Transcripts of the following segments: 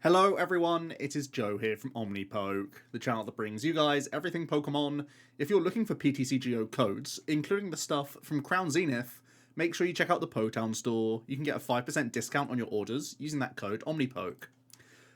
Hello everyone, it is Joe here from OmniPoke, the channel that brings you guys everything Pokemon. If you're looking for PTCGO codes, including the stuff from Crown Zenith, make sure you check out the Potown store. You can get a 5% discount on your orders using that code OmniPoke.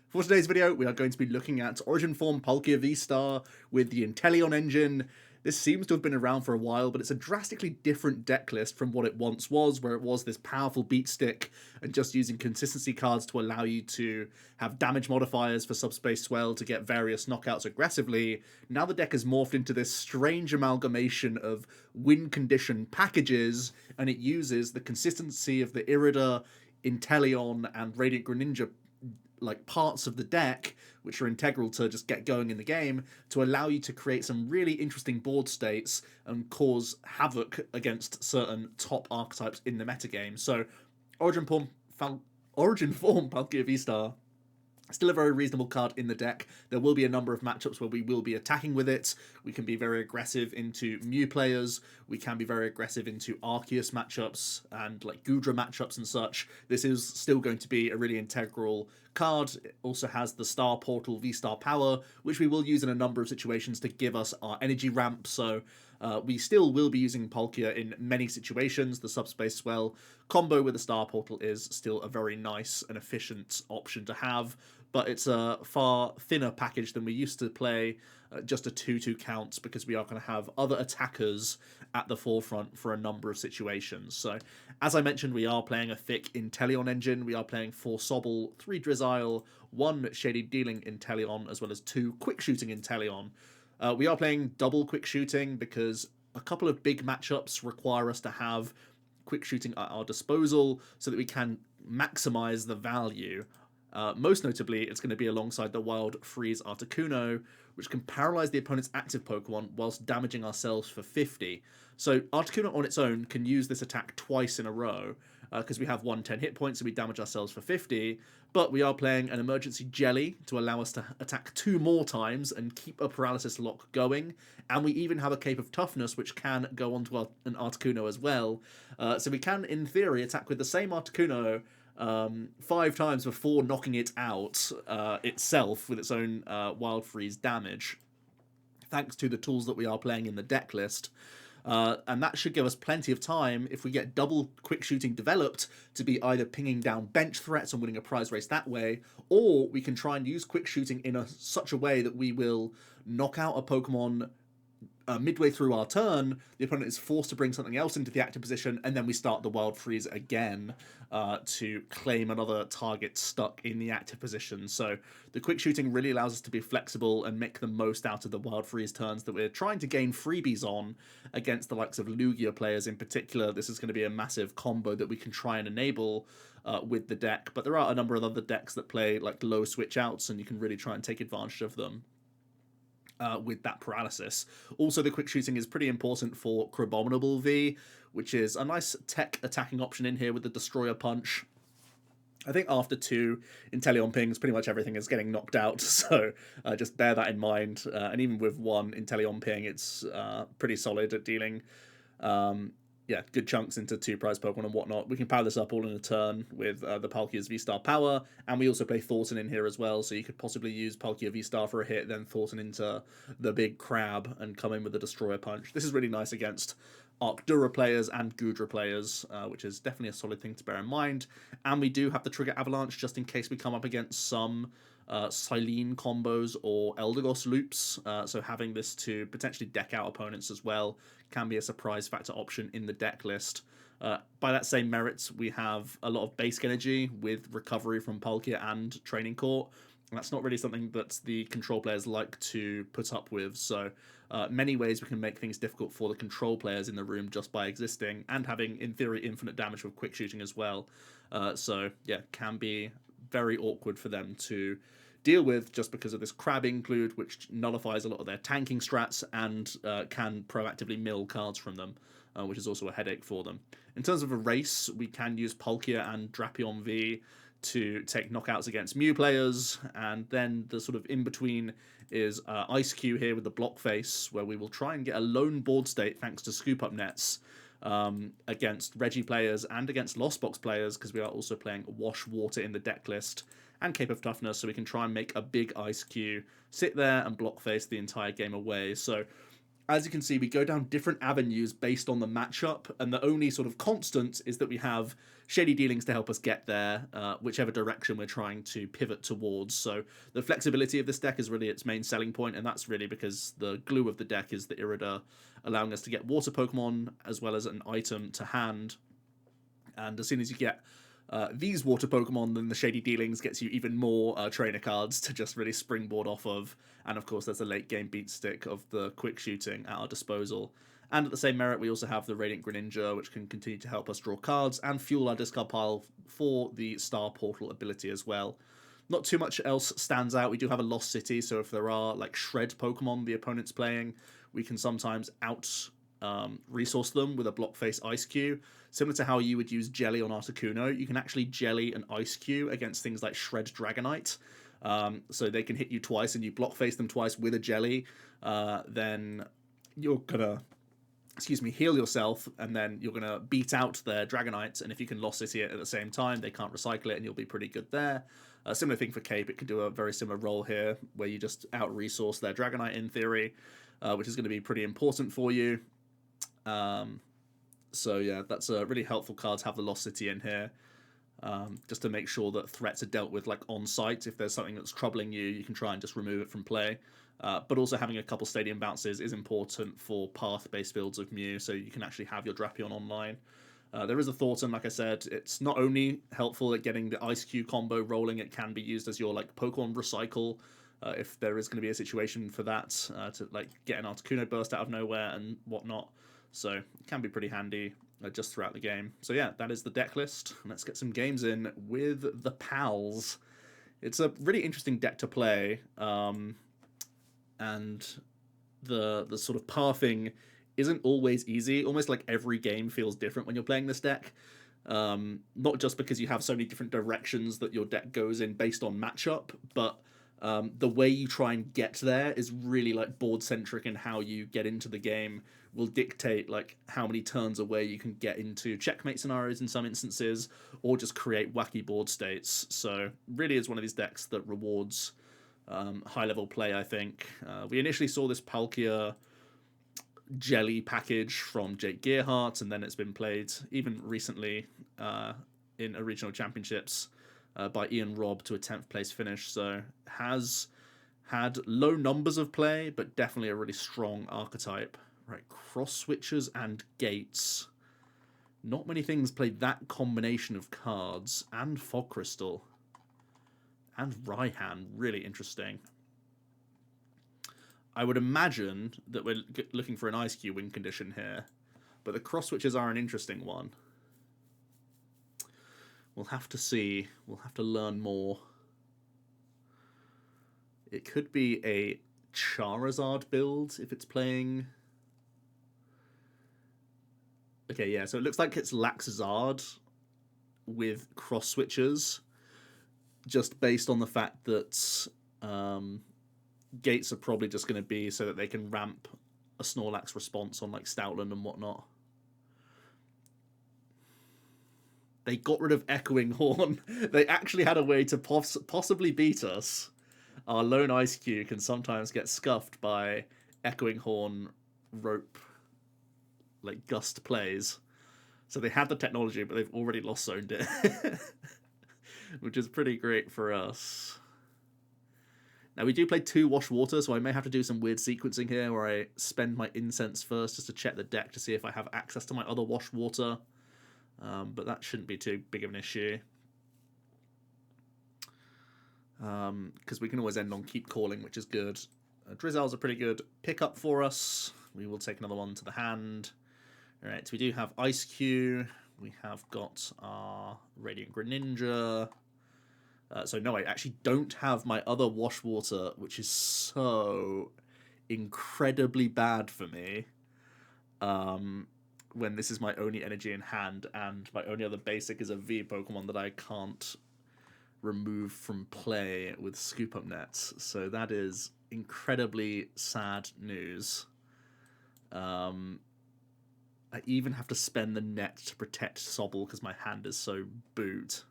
For today's video, we are going to be looking at Origin Form Palkia V-Star with the Inteleon engine. This seems to have been around for a while, but it's a drastically different deck list from what it once was, where it was this powerful beat stick and just using consistency cards to allow you to have damage modifiers for Subspace Swell to get various knockouts aggressively. Now the deck has morphed into this strange amalgamation of win condition packages, and it uses the consistency of the Irida, Inteleon, and Radiant Greninja like parts of the deck, which are integral to just get going in the game, to allow you to create some really interesting board states and cause havoc against certain top archetypes in the metagame. So Origin Form Palkia V-Star, still a very reasonable card in the deck. There will be a number of matchups where we will be attacking with it. We can be very aggressive into Mew players. We can be very aggressive into Arceus matchups and like Goodra matchups and such. This is still going to be a really integral card. It also has the Star Portal V-Star power, which we will use in a number of situations to give us our energy ramp. So we still will be using Palkia in many situations. The Subspace Swell combo with the Star Portal is still a very nice and efficient option to have, but it's a far thinner package than we used to play, just a 2-2 count, because we are going to have other attackers at the forefront for a number of situations. So, as I mentioned, we are playing a thick Inteleon engine. We are playing 4 Sobble, 3 Drizzile, 1 Shady Dealing Inteleon, as well as 2 Quick Shooting Inteleon. We are playing double Quick Shooting because a couple of big matchups require us to have Quick Shooting at our disposal so that we can maximize the value. Most notably, it's going to be alongside the Wild Freeze Articuno, which can paralyze the opponent's active Pokemon whilst damaging ourselves for 50. So Articuno on its own can use this attack twice in a row, because we have 110 hit points and we damage ourselves for 50, but we are playing an emergency jelly to allow us to attack 2 more times and keep a paralysis lock going, and we even have a Cape of Toughness which can go onto an Articuno as well, so we can in theory attack with the same Articuno 5 times before knocking it out itself with its own Wild Freeze damage, thanks to the tools that we are playing in the deck list. And that should give us plenty of time, if we get double Quick Shooting developed, to be either pinging down bench threats and winning a prize race that way, or we can try and use Quick Shooting in such a way that we will knock out a Pokemon midway through our turn. The opponent is forced to bring something else into the active position, and then we start the Wild Freeze again to claim another target stuck in the active position. So the Quick Shooting really allows us to be flexible and make the most out of the Wild Freeze turns that we're trying to gain freebies on against the likes of Lugia players in particular. This is going to be a massive combo that we can try and enable with the deck, but there are a number of other decks that play like low switch outs, and you can really try and take advantage of them with that paralysis. Also, the Quick Shooting is pretty important for Crabominable V, which is a nice tech attacking option in here with the Destroyer Punch. I think after 2 Inteleon pings, pretty much everything is getting knocked out, so just bear that in mind. And even with 1 Inteleon ping, it's pretty solid at dealing good chunks into 2 prize Pokemon and whatnot. We can power this up all in a turn with the Palkia's V-Star power, and we also play Thornton in here as well, so you could possibly use Palkia V-Star for a hit, then Thornton into the big crab and come in with the Destroyer Punch. This is really nice against Arcdura players and Goodra players, which is definitely a solid thing to bear in mind. And we do have the Trigger Avalanche just in case we come up against some Silene combos or Eldegoss loops, so having this to potentially deck out opponents as well can be a surprise factor option in the deck list. By that same merits, we have a lot of basic energy with recovery from Palkia and Training Court, and that's not really something that the control players like to put up with, so many ways we can make things difficult for the control players in the room just by existing and having, in theory, infinite damage with Quick Shooting as well. So yeah, can be very awkward for them to deal with just because of this crab include, which nullifies a lot of their tanking strats and can proactively mill cards from them, which is also a headache for them. In terms of a race, we can use Palkia and Drapion V to take knockouts against Mew players, and then the sort of in-between is Eiscue here with the block face, where we will try and get a lone board state thanks to scoop up nets against Reggie players and against Lost Box players, because we are also playing Wash Water in the deck list. and Cape of Toughness, so we can try and make a big Eiscue sit there and block face the entire game away. So as you can see, we go down different avenues based on the matchup, and the only sort of constant is that we have shady dealings to help us get there, whichever direction we're trying to pivot towards. So the flexibility of this deck is really its main selling point, and that's really because the glue of the deck is the Irida, allowing us to get water Pokemon as well as an item to hand. And as soon as you get these water Pokemon, then the shady dealings gets you even more trainer cards to just really springboard off of. And of course, there's a late game beat stick of the quick shooting at our disposal. And at the same merit, we also have the Radiant Greninja, which can continue to help us draw cards and fuel our discard pile for the Star Portal ability as well. Not too much else stands out. We do have a Lost City, so if there are like shred Pokemon the opponent's playing, we can sometimes resource them with a block face Eiscue. Similar to how you would use Jelly on Articuno, you can actually Jelly an Eiscue against things like Shred Dragonite. So they can hit you twice and you block face them twice with a Jelly. Then you're gonna, heal yourself, and then you're gonna beat out their Dragonite, and if you can Lost City it at the same time, they can't recycle it and you'll be pretty good there. Similar thing for Cape, it could do a very similar role here, where you just out-resource their Dragonite in theory, which is going to be pretty important for you. So yeah, that's a really helpful card to have the Lost City in here, just to make sure that threats are dealt with like on site. If there's something that's troubling you, you can try and just remove it from play. But also having a couple stadium bounces is important for path-based builds of Mew, so you can actually have your Drapion online. There is a Thornton, like I said. It's not only helpful at getting the Eiscue combo rolling, it can be used as your like Pokemon recycle, if there is going to be a situation for that, to like get an Articuno burst out of nowhere and whatnot. So it can be pretty handy just throughout the game. So yeah, that is the deck list. Let's get some games in with the pals. It's a really interesting deck to play, and the sort of pathing isn't always easy. Almost like every game feels different when you're playing this deck. Not just because you have so many different directions that your deck goes in based on matchup, but the way you try and get there is really like board centric, and how you get into the game will dictate like how many turns away you can get into checkmate scenarios in some instances, or just create wacky board states. So really is one of these decks that rewards high level play, I think. We initially saw this Palkia Jelly package from Jake Gearhart, and then it's been played even recently in a regional championships by Ian Robb to a 10th place finish. So has had low numbers of play, but definitely a really strong archetype. Right, cross switchers and gates. Not many things play that combination of cards, and Fog Crystal and Raihan. Really interesting. I would imagine that we're looking for an Eiscue win condition here, but the cross switches are an interesting one. We'll have to see. We'll have to learn more. It could be a Charizard build if it's playing. Okay, yeah, so it looks like it's Laxazard with cross switches, just based on the fact that gates are probably just going to be so that they can ramp a Snorlax response on like Stoutland and whatnot. They got rid of Echoing Horn. They actually had a way to possibly beat us. Our lone Eiscue can sometimes get scuffed by Echoing Horn rope, like gust plays. So they had the technology, but they've already lost zoned it. Which is pretty great for us. Now we do play 2 Wash Water, so I may have to do some weird sequencing here where I spend my incense first just to check the deck to see if I have access to my other Wash Water. But that shouldn't be too big of an issue. Because we can always end on Keep Calling, which is good. Drizzle's a pretty good pickup for us. We will take another one to the hand. Alright, so we do have Eiscue. We have got our Radiant Greninja. So no, I actually don't have my other Wash Water, which is so incredibly bad for me. When this is my only energy in hand, and my only other basic is a V Pokemon that I can't remove from play with Scoop Up Nets. So that is incredibly sad news. I even have to spend the net to protect Sobble because my hand is so boot.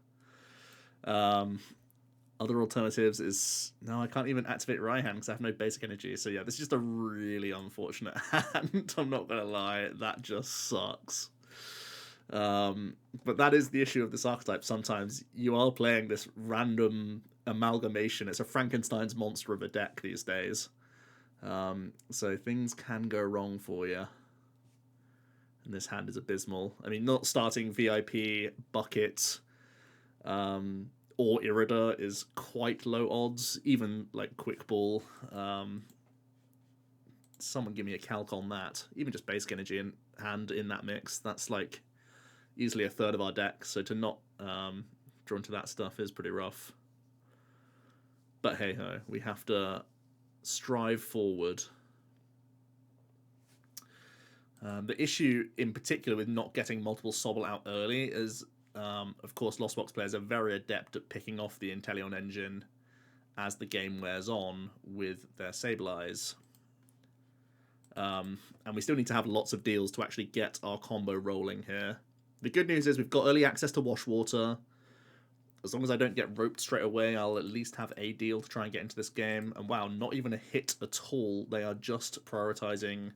Other alternatives is... No, I can't even activate Raihan because I have no basic energy. So yeah, this is just a really unfortunate hand. I'm not going to lie. That just sucks. But that is the issue of this archetype. Sometimes you are playing this random amalgamation. It's a Frankenstein's monster of a deck these days. So things can go wrong for you. And this hand is abysmal. I mean, not starting VIP, Bucket, or Irida is quite low odds. Even like Quick Ball. Someone give me a calc on that. Even just basic energy and hand in that mix. That's like easily a third of our deck. So to not draw into that stuff is pretty rough. But hey ho, we have to strive forward. The issue in particular with not getting multiple Sobble out early is, of course, Lost Box players are very adept at picking off the Inteleon engine as the game wears on with their Sableyes. And we still need to have lots of deals to actually get our combo rolling here. The good news is we've got early access to Washwater. As long as I don't get roped straight away, I'll at least have a deal to try and get into this game. And wow, not even a hit at all. They are just prioritizing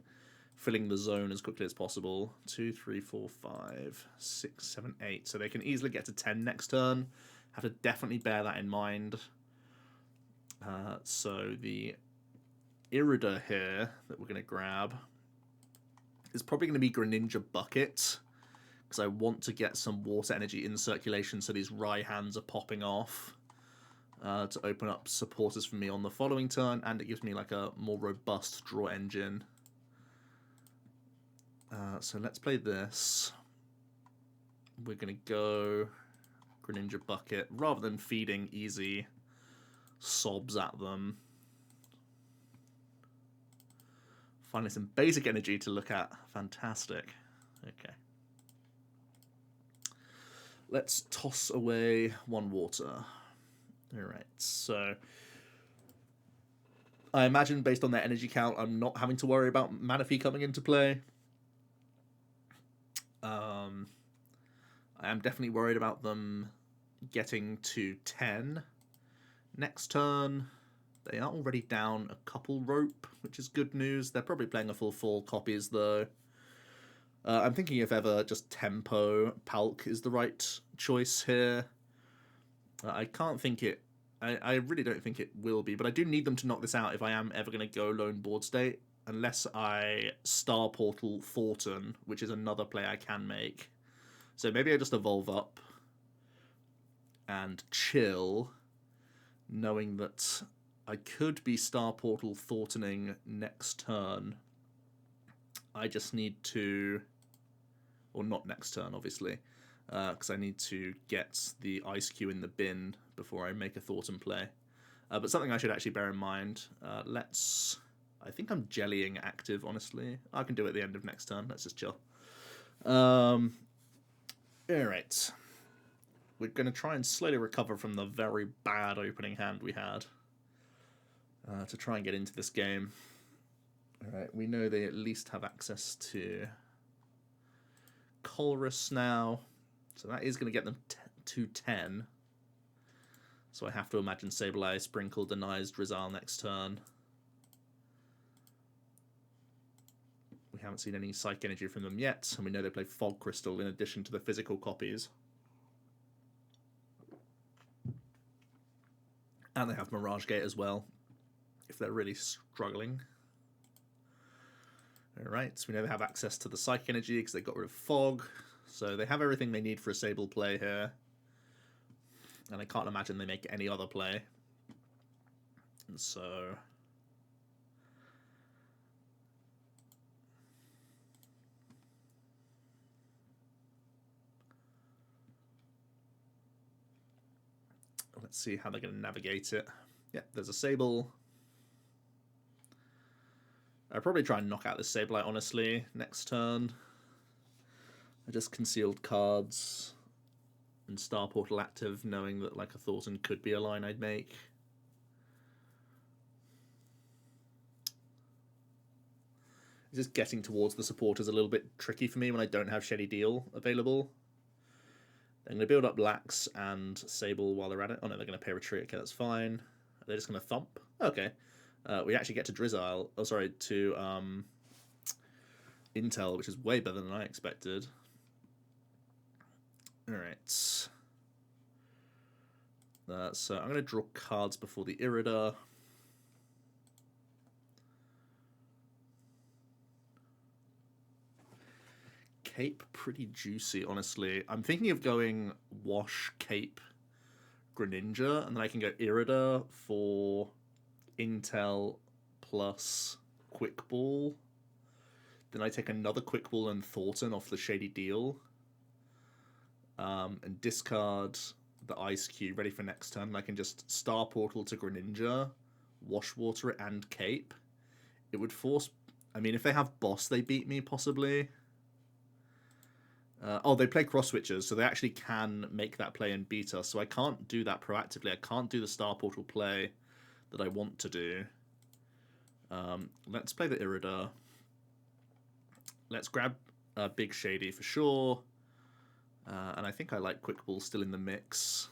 filling the zone as quickly as possible. 2, 3, 4, 5, 6, 7, 8. So they can easily get to 10 next turn. Have to definitely bear that in mind. So the Irida here that we're going to grab is probably going to be Greninja Bucket, because I want to get some water energy in circulation so these Raihans are popping off to open up supporters for me on the following turn, and it gives me like a more robust draw engine. So let's play this. We're going to go Greninja Bucket rather than feeding easy sobs at them. Finally, some basic energy to look at. Fantastic. Okay. Let's toss away one water. Alright, so I imagine based on their energy count, I'm not having to worry about Manaphy coming into play. I am definitely worried about them getting to 10 next turn. They are already down a couple rope, which is good news. They're probably playing a full 4 copies, though. I'm thinking if ever, just Tempo Palk is the right choice here. I can't think it... I really don't think it will be, but I do need them to knock this out if I am ever going to go lone board state, unless I Star Portal Thornton, which is another play I can make. So maybe I just evolve up and chill, knowing that I could be Star Portal Thorntoning next turn. I just need to... Or not next turn, obviously, because I need to get the Eiscue in the bin before I make a Thornton play. But something I should actually bear in mind. I think I'm jellying active, honestly. I can do it at the end of next turn. Let's just chill. Alright. We're going to try and slowly recover from the very bad opening hand we had to try and get into this game. Alright, we know they at least have access to Colress now. So that is going to get them to 10. So I have to imagine Sableye Sprinkle denies Drizzile next turn. We haven't seen any Psych Energy from them yet, and we know they play Fog Crystal in addition to the physical copies. And they have Mirage Gate as well, if they're really struggling. Alright, so we know they have access to the Psych Energy because they got rid of Fog. So they have everything they need for a Sable play here. And I can't imagine they make any other play. And so... let's see how they're going to navigate it. Yeah, there's a Sable. I'll probably try and knock out this Sableye, honestly, next turn. I just concealed cards and Star Portal active, knowing that like a Thornton could be a line I'd make. It's just getting towards the supporters a little bit tricky for me when I don't have Shady Deal available. They're going to build up Lax and Sable while they're at it. Oh no, they're going to pay retreat. Okay, that's fine. They're just going to thump. Okay. We actually get to Drizzile. Oh, sorry, to Intel, which is way better than I expected. Alright. So I'm going to draw cards before the Irida. Cape, pretty juicy, honestly. I'm thinking of going Wash, Cape, Greninja, and then I can go Irida for Intel plus Quick Ball. Then I take another Quick Ball and Thornton off the Shady deal. And discard the Eiscue, ready for next turn. And I can just Star Portal to Greninja, Wash Water it, and Cape. It would force... I mean, if they have Boss, they beat me, possibly. Oh, they play cross switches, so they actually can make that play and beat us. So I can't do that proactively. I can't do the Star Portal play that I want to do. Let's play the Irida. Let's grab Big Shady for sure. And I think I like Quick Ball still in the mix.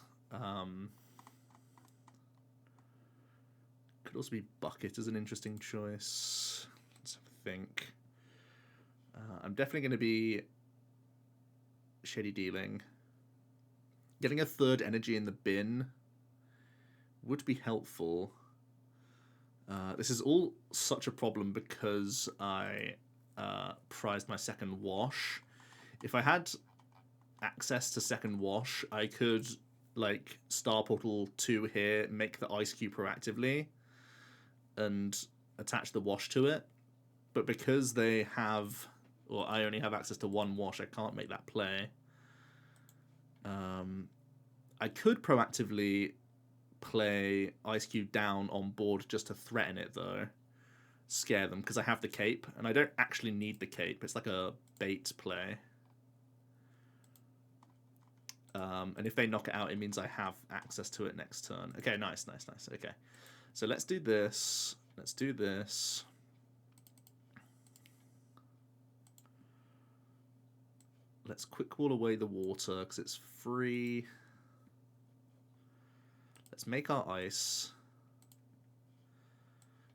Could also be Bucket as an interesting choice. Let's have a think. I'm definitely going to be Shady dealing. Getting a third energy in the bin would be helpful. This is all such a problem because I prized my second wash. If I had access to second wash, I could like Star Portal 2 here, make the Eiscue proactively, and attach the wash to it. But because they have, or I only have access to one wash, I can't make that play. I could proactively play Eiscue down on board just to threaten it, though. Scare them, because I have the cape, and I don't actually need the cape. It's like a bait play. And if they knock it out, it means I have access to it next turn. Okay, nice, nice, nice. Okay, so let's do this. Let's do this. Let's quick wall away the water, because it's free. Let's make our ice.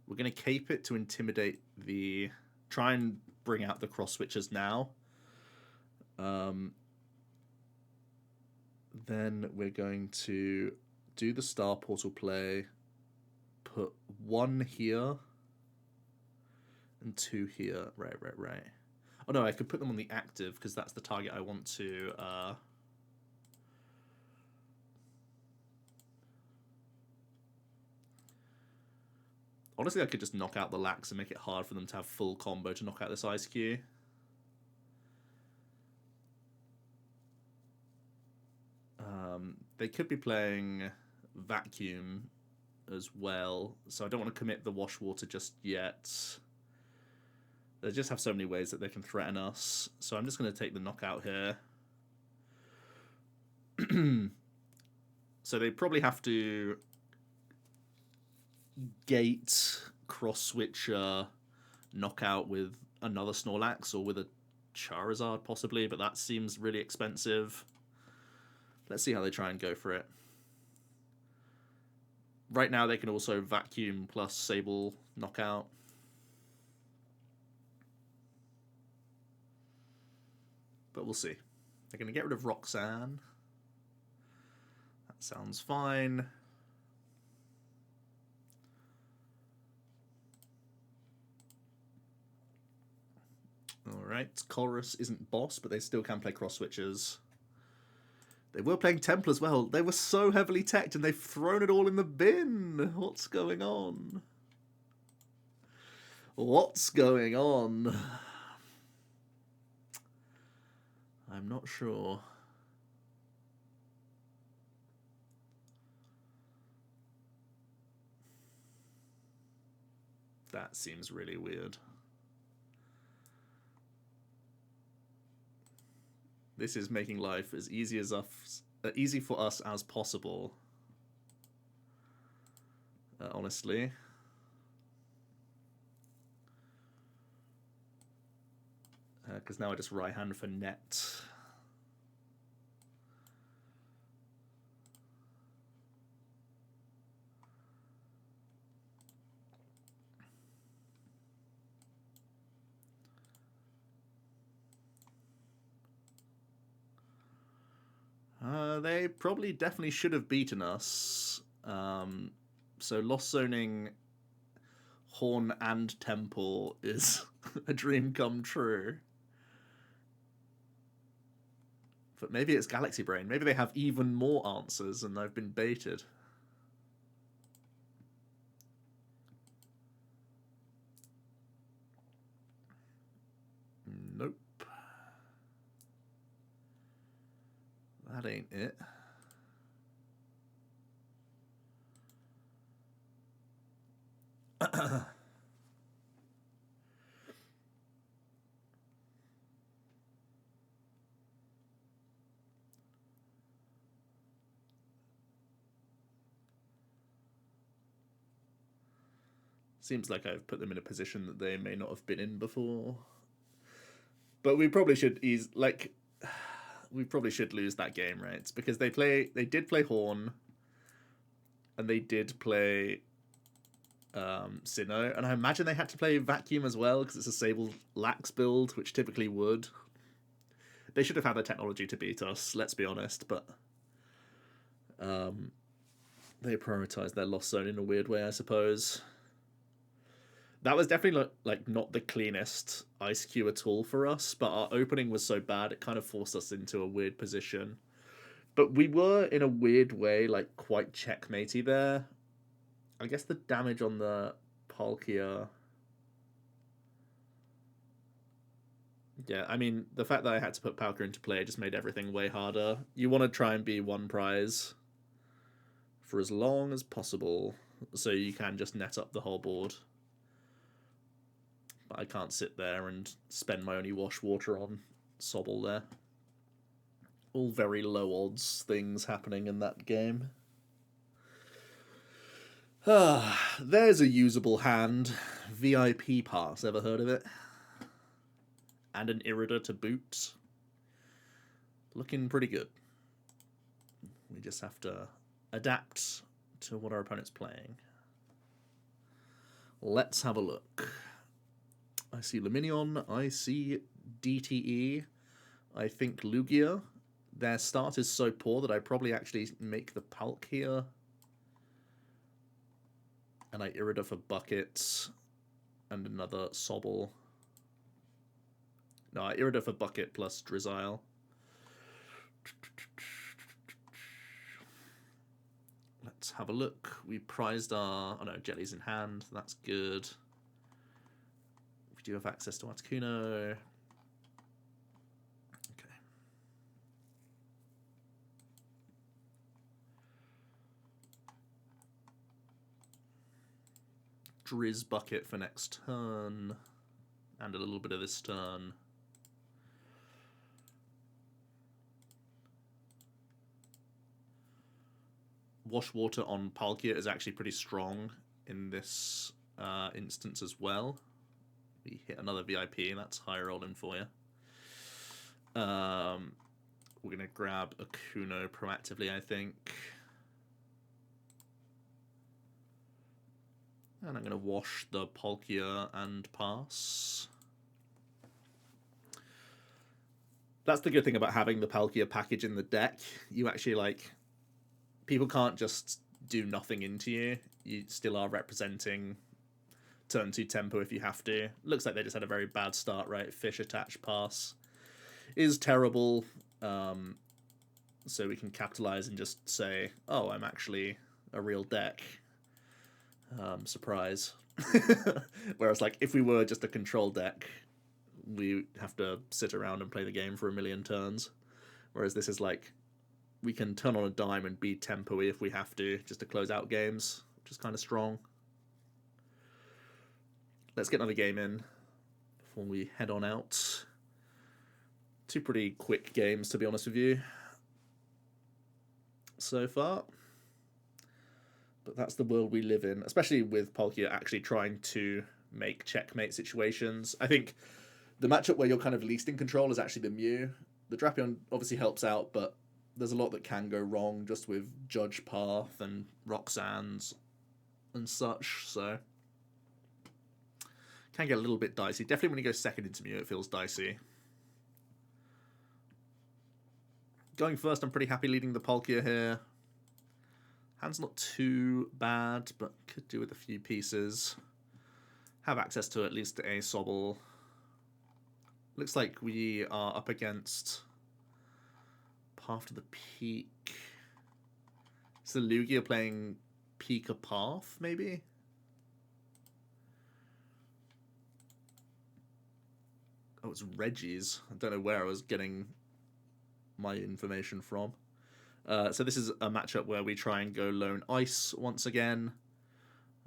We're going to cape it to intimidate the... Try and bring out the cross switches now. Then we're going to do the Star Portal play. Put 1 here. And 2 here. Right, right, right. Oh no, I could put them on the active, because that's the target I want to... Honestly, I could just knock out the Lax and make it hard for them to have full combo to knock out this Eiscue. They could be playing Vacuum as well, so I don't want to commit the Wash Water just yet. They just have so many ways that they can threaten us, so I'm just going to take the knockout here. So they probably have to gate cross-switcher knockout with another Snorlax or with a Charizard possibly, but that seems really expensive. Let's see how they try and go for it. Right now they can also Vacuum plus Sable knockout. But we'll see. They're going to get rid of Roxanne. That sounds fine. Alright, Chorus isn't boss, but they still can play cross switches. They were playing Temple as well. They were so heavily teched and they've thrown it all in the bin. What's going on? What's going on? I'm not sure. That seems really weird. This is making life as easy easy for us as possible. Honestly. Because now I just right hand for net. They probably definitely should have beaten us. So lost zoning Horn and Temple is a dream come true. But maybe it's Galaxy Brain. Maybe they have even more answers and I've been baited. Nope. That ain't it. Seems like I've put them in a position that they may not have been in before. But we probably should we probably should lose that game, right? It's because they did play Horn and they did play Sinnoh, and I imagine they had to play Vacuum as well because it's a Sable Lax build, which typically would. They should have had the technology to beat us, let's be honest, but they prioritized their lost zone in a weird way, I suppose. That was definitely like not the cleanest Eiscue at all for us, but our opening was so bad it kind of forced us into a weird position. But we were, in a weird way, like quite checkmatey there. I guess the damage on the Palkia... Yeah, I mean, the fact that I had to put Palkia into play just made everything way harder. You want to try and be one prize for as long as possible, so you can just net up the whole board. But I can't sit there and spend my only wash water on Sobble there. All very low odds things happening in that game. There's a usable hand. VIP pass, ever heard of it? And an Irida to boot. Looking pretty good. We just have to adapt to what our opponent's playing. Let's have a look. I see Luminion, I see DTE, I think Lugia. Their start is so poor that I probably actually make the Palkia. And I Irida for buckets. And another Sobble. No, I Irida for bucket plus Drizzile. Let's have a look. We prized our... Oh no, Jelly's in hand. That's good. We do have access to Articuno. Okay. Drizz bucket for next turn. And a little bit of this turn. Wash water on Palkia is actually pretty strong in this instance as well. We hit another VIP, and that's high rolling for you. We're going to grab a Kuno proactively, I think. And I'm going to wash the Palkia and pass. That's the good thing about having the Palkia package in the deck. You actually, like... People can't just do nothing into you. You still are representing turn 2 tempo if you have to. Looks like they just had a very bad start, right? Fish attach pass is terrible. So we can capitalize and just say, oh, I'm actually a real deck. Surprise. Whereas, like, if we were just a control deck, we have to sit around and play the game for a million turns. Whereas this is like... We can turn on a dime and be tempo-y if we have to, just to close out games, which is kind of strong. Let's get another game in before we head on out. Two pretty quick games, to be honest with you, so far. But that's the world we live in, especially with Palkia actually trying to make checkmate situations. I think the matchup where you're kind of least in control is actually the Mew. The Drapion obviously helps out, but there's a lot that can go wrong just with Judge Path and Roxanne's and such, so can get a little bit dicey. Definitely when you go second into Mew, it feels dicey. Going first, I'm pretty happy leading the Palkia here. Hand's not too bad, but could do with a few pieces. Have access to at least a Sobble. Looks like we are up against Path to the Peak. Is the Lugia playing Pika Path, maybe? Oh, it's Reggie's. I don't know where I was getting my information from. So this is a matchup where we try and go lone ice once again.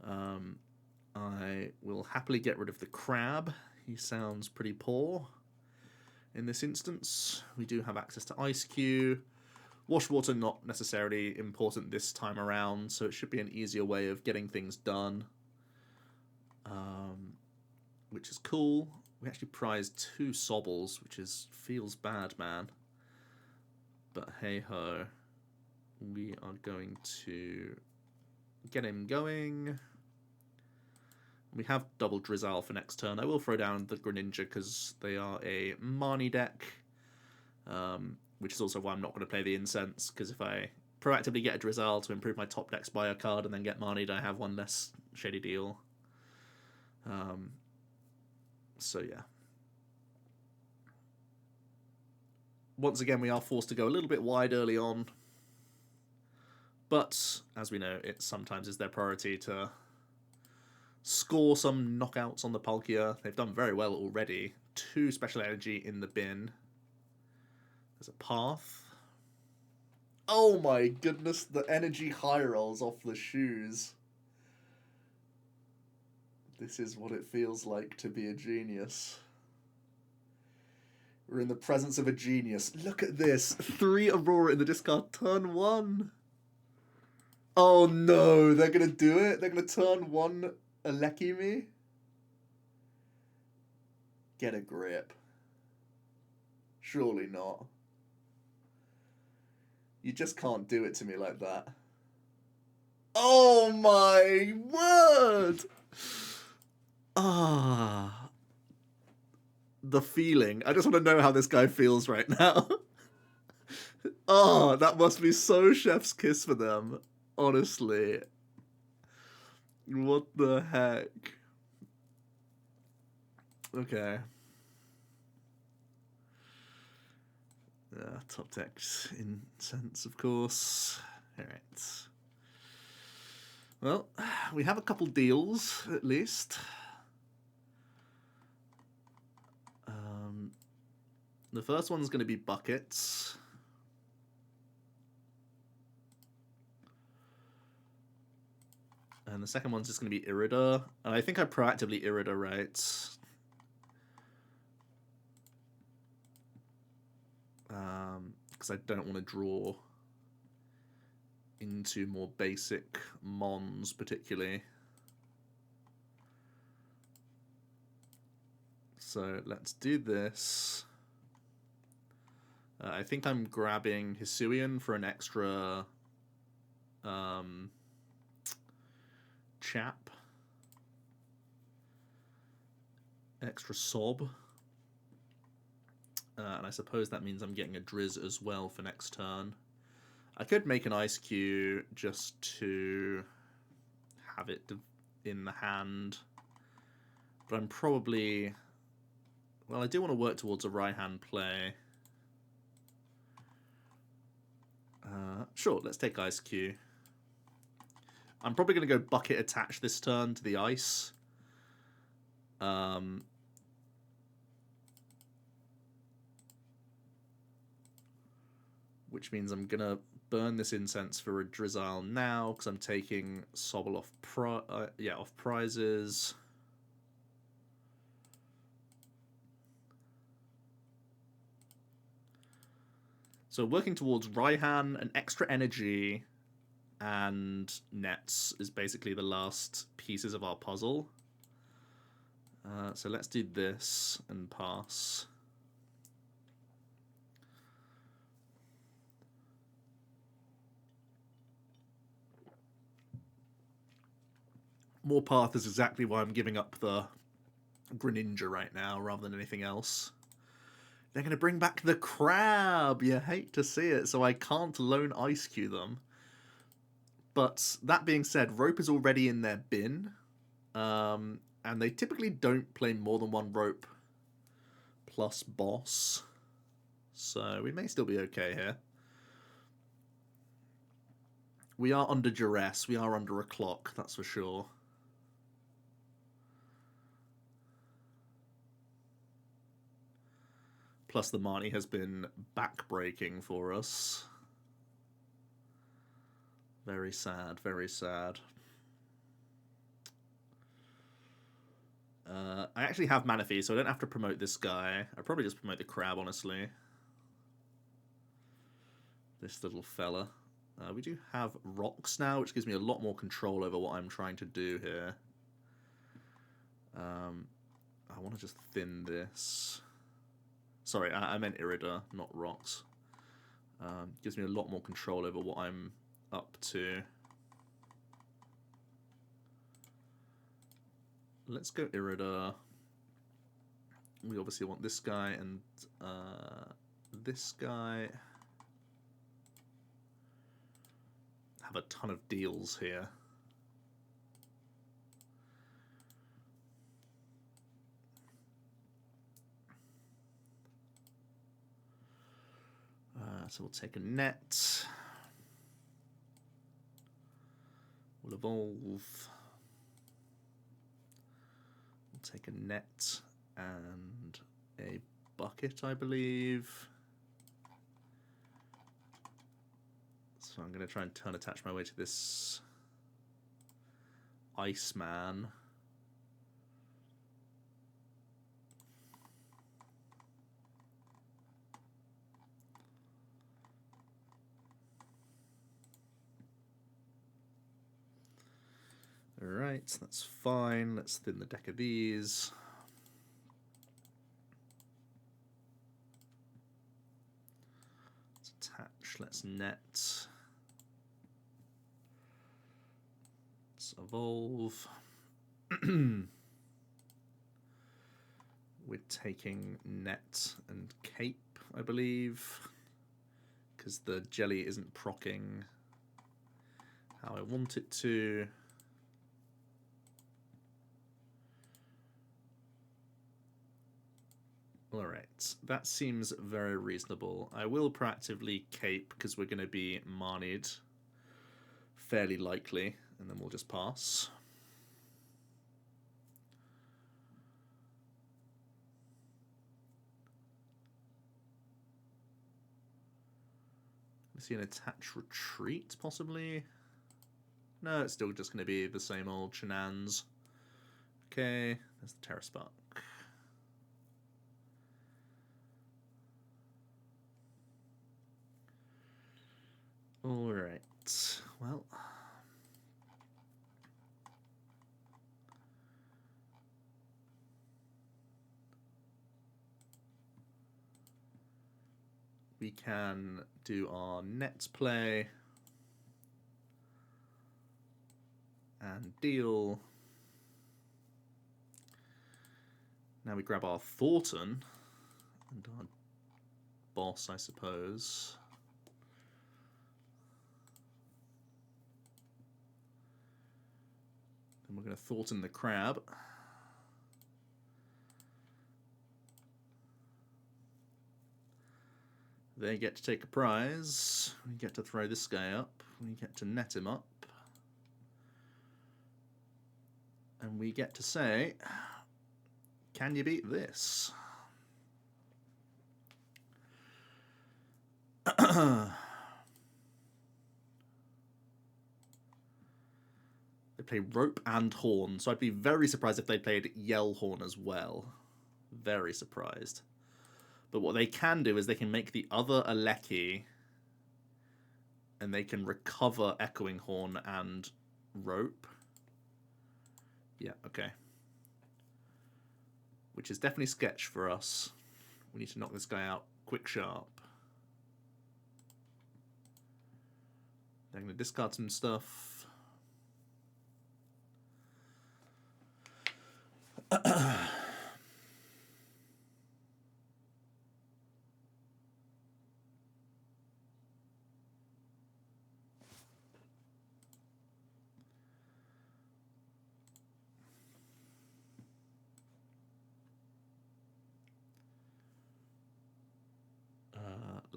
I will happily get rid of the crab. He sounds pretty poor in this instance. We do have access to Eiscue. Wash water not necessarily important this time around, so it should be an easier way of getting things done. Which is cool. We actually prized 2 Sobbles, which feels bad, man. But hey-ho. We are going to get him going. We have double Drizzile for next turn. I will throw down the Greninja because they are a Marnie deck, which is also why I'm not going to play the Incense, because if I proactively get a Drizzile to improve my top decks by a card and then get Marnied, I have one less shady deal. So yeah. Once again, we are forced to go a little bit wide early on, but as we know, it sometimes is their priority to score some knockouts on the Palkia. They've done very well already. 2 special energy in the bin. There's a path. Oh my goodness, the energy high rolls off the shoes. This is what it feels like to be a genius. We're in the presence of a genius. Look at this. 3 Aurora in the discard, turn 1. Oh no, they're going to do it? They're going to turn 1 Aleki me? Get a grip. Surely not. You just can't do it to me like that. Oh my word! Ah. The feeling. I just want to know how this guy feels right now. Oh, that must be so chef's kiss for them. Honestly. What the heck? Okay. Top decks Incense, of course. Alright. Well, we have a couple deals, at least. The first one's going to be buckets. And the second one's just going to be Irida. And I think I proactively Irida, right? Because I don't want to draw into more basic mons, particularly. So let's do this. I think I'm grabbing Hisuian for an extra chap. Extra Sob. And I suppose that means I'm getting a Drizz as well for next turn. I could make an Eiscue just to have it in the hand. But I'm probably... Well, I do want to work towards a right-hand play. Sure, let's take Eiscue. I'm probably going to go Bucket Attach this turn to the ice. Which means I'm going to burn this Incense for a Drizzile now, because I'm taking Sobble off prizes. So working towards Raihan, an extra energy, and nets is basically the last pieces of our puzzle. So let's do this and pass. More path is exactly why I'm giving up the Greninja right now, rather than anything else. They're going to bring back the crab. You hate to see it, so I can't loan Eiscue them. But that being said, rope is already in their bin. And they typically don't play more than one rope plus boss. So we may still be okay here. We are under duress. We are under a clock, that's for sure. Plus the Marnie has been backbreaking for us. Very sad, very sad. I actually have Manaphy, so I don't have to promote this guy. I'd probably just promote the crab, honestly. This little fella. We do have rocks now, which gives me a lot more control over what I'm trying to do here. I want to just thin this. Sorry, I meant irida, not rocks. Gives me a lot more control over what I'm up to. Let's go irida. We obviously want this guy and this guy. Have a ton of deals here. So we'll take a net. We'll evolve. We'll take a net and a bucket, I believe. So I'm going to try and turn attach my way to this Iceman. Alright, that's fine. Let's thin the deck of these. Let's attach, let's net. Let's evolve. We're taking net and cape, I believe, because the jelly isn't proccing how I want it to. Alright, that seems very reasonable. I will proactively cape because we're going to be Marnied fairly likely, and then we'll just pass. I see an attach retreat, possibly. No, it's still just going to be the same old shenanigans. Okay, there's the Terra Spark. Alright, well. We can do our net play and deal. Now we grab our Thornton and our boss, I suppose. Then we're going to Thornton the crab. They get to take a prize. We get to throw this guy up. We get to net him up. And we get to say, can you beat this? They play rope and horn, so I'd be very surprised if they played yell horn as well. Very surprised. But what they can do is they can make the other Aleki, and they can recover echoing horn and rope. Yeah, okay. Which is definitely sketch for us. We need to knock this guy out quick sharp. They're going to discard some stuff.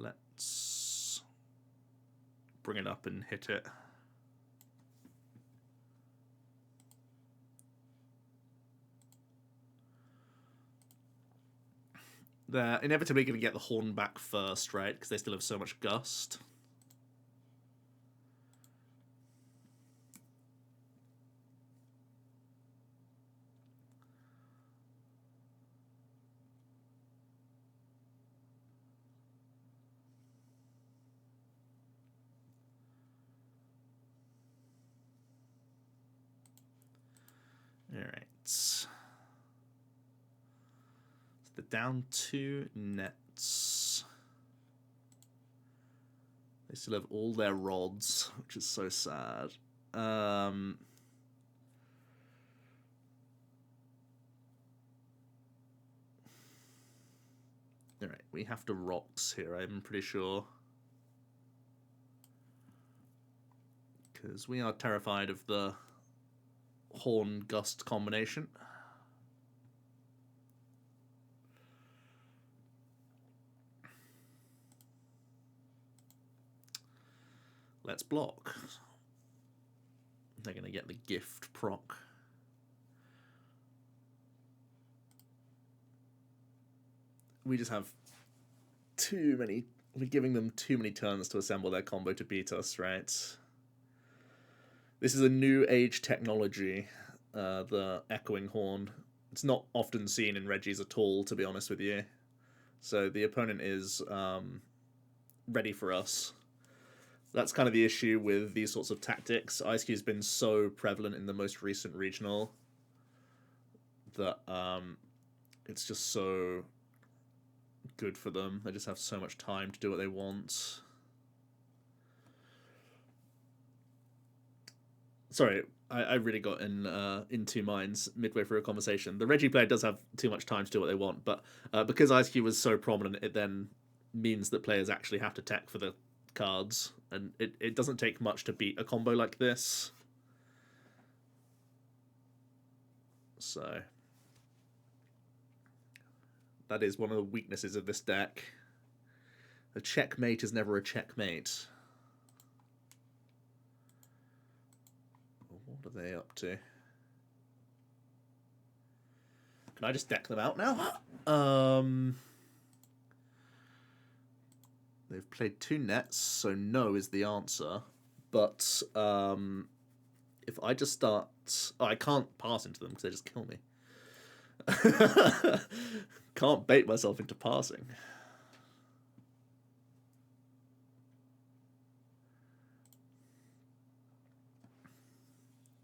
Let's bring it up and hit it. They're inevitably going to get the horn back first, right? Because they still have so much gust. All right. So they're down 2 nets. They still have all their rods, which is so sad. All right, we have to rocks here, I'm pretty sure. Because we are terrified of the horn gust combination. Let's block. They're going to get the gift proc. We just have too many. We're giving them too many turns to assemble their combo to beat us, right? This is a new age technology, the echoing horn. It's not often seen in Regis at all, to be honest with you. So the opponent is ready for us. That's kind of the issue with these sorts of tactics. Eiscue has been so prevalent in the most recent regional that it's just so good for them. They just have so much time to do what they want. Sorry, I really got in two minds midway through a conversation. The Reggie player does have too much time to do what they want, but because Eiscue was so prominent, it then means that players actually have to tech for the cards, and it doesn't take much to beat a combo like this. So that is one of the weaknesses of this deck. A checkmate is never a checkmate. What are they up to? Can I just deck them out now? They've played 2 nets, so no is the answer. But if I just start... Oh, I can't pass into them because they just kill me. Can't bait myself into passing.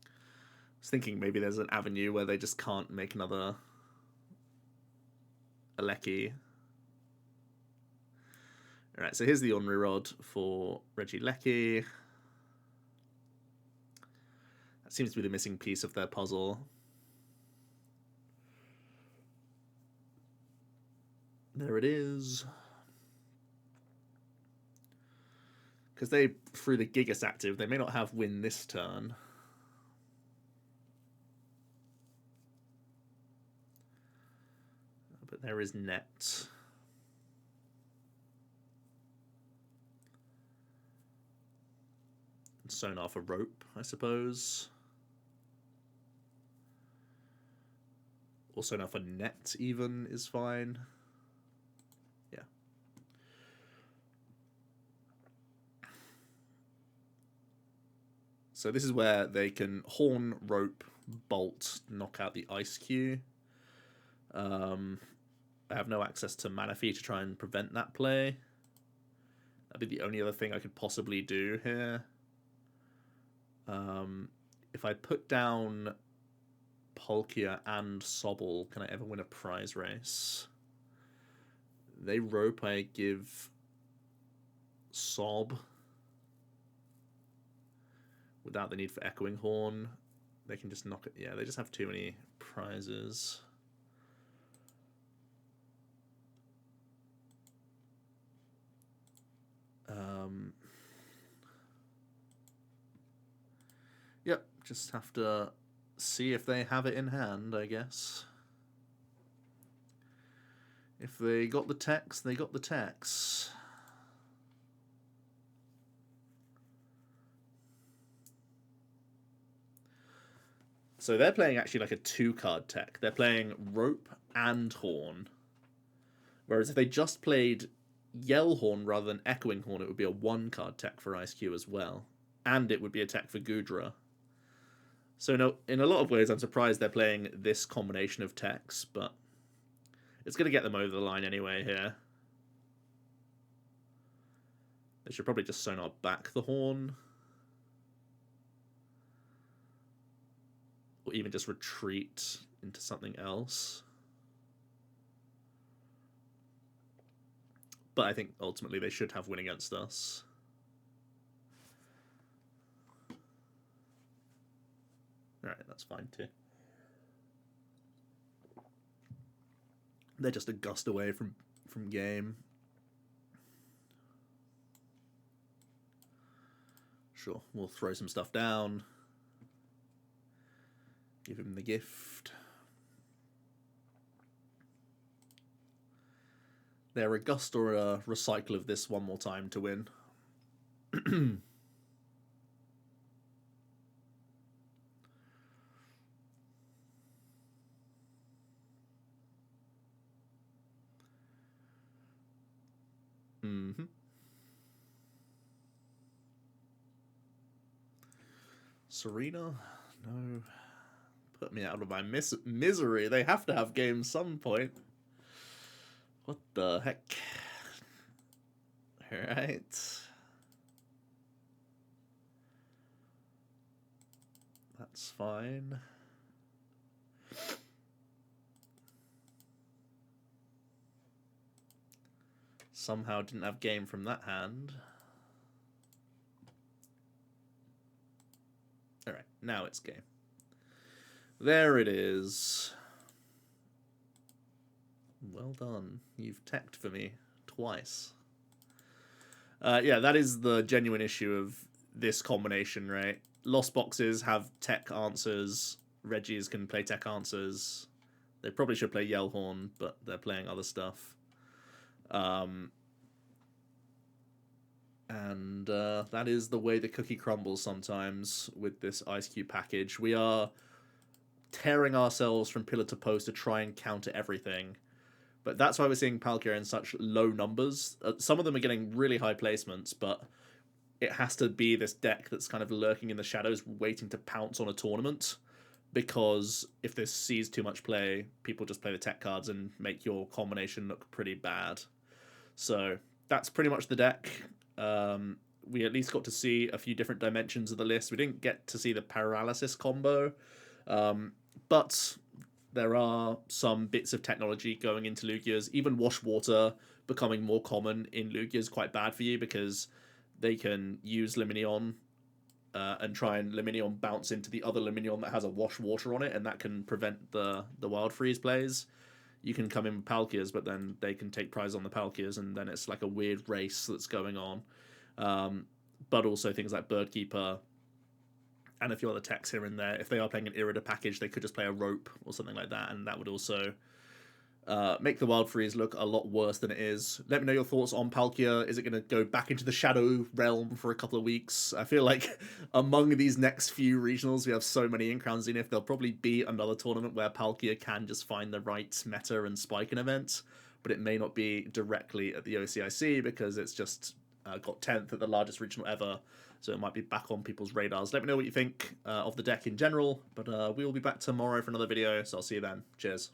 I was thinking maybe there's an avenue where they just can't make another Alecki. Alright, so here's the Ornery Rod for Regieleki. That seems to be the missing piece of their puzzle. There it is. Because they threw the Gigas active, they may not have win this turn. But there is net. Sonar for rope, I suppose. Or sonar for net even is fine. Yeah. So this is where they can horn, rope, bolt, knock out the Eiscue. I have no access to Manaphy to try and prevent that play. That'd be the only other thing I could possibly do here. If I put down Palkia and Sobble, can I ever win a prize race? They rope, I give Sob. Without the need for Echoing Horn. They can just knock it. Yeah, they just have too many prizes. Yep, just have to see if they have it in hand, I guess. If they got the text, they got the text. So they're playing actually like a 2-card tech. They're playing Rope and Horn. Whereas if they just played Yell Horn rather than Echoing Horn, it would be a 1-card tech for Eiscue as well. And it would be a tech for Goodra. So in a lot of ways, I'm surprised they're playing this combination of techs, but it's going to get them over the line anyway here. They should probably just Sonar back the Horn. Or even just retreat into something else. But I think ultimately they should have win against us. Alright, that's fine too. They're just a gust away from game. Sure, we'll throw some stuff down. Give him the gift. They're a gust or a recycle of this one more time to win. Serena? No. Put me out of my misery. They have to have games some point. What the heck? Alright. That's fine. Somehow didn't have game from that hand. Alright, now it's game. There it is. Well done. You've teched for me twice. Yeah, that is the genuine issue of this combination, right? Lost boxes have tech answers. Reggies can play tech answers. They probably should play Yellhorn, but they're playing other stuff. And that is the way the cookie crumbles sometimes with this Eiscue package. We are tearing ourselves from pillar to post to try and counter everything. But that's why we're seeing Palkia in such low numbers. Some of them are getting really high placements, but it has to be this deck that's kind of lurking in the shadows, waiting to pounce on a tournament. Because if this sees too much play, people just play the tech cards and make your combination look pretty bad. So that's pretty much the deck. We at least got to see a few different dimensions of the list. We didn't get to see the paralysis combo, but there are some bits of technology going into Lugias. Even Wash Water becoming more common in Lugia is quite bad for you because they can use Luminion and try and Luminion bounce into the other Luminion that has a Wash Water on it, and that can prevent the Wild Freeze plays. You can come in with Palkias, but then they can take prize on the Palkias, and then it's like a weird race that's going on. But also things like Birdkeeper and a few other techs here and there. If they are playing an Irida package, they could just play a Rope or something like that, and that would also make the Wild Freeze look a lot worse than it is. Let me know your thoughts on Palkia. Is it going to go back into the Shadow Realm for a couple of weeks? I feel like among these next few regionals, we have so many in Crown Zenith, there'll probably be another tournament where Palkia can just find the right meta and spike an event, but it may not be directly at the OCIC because it's just got 10th at the largest regional ever, so it might be back on people's radars. Let me know what you think of the deck in general, but we will be back tomorrow for another video, so I'll see you then. Cheers.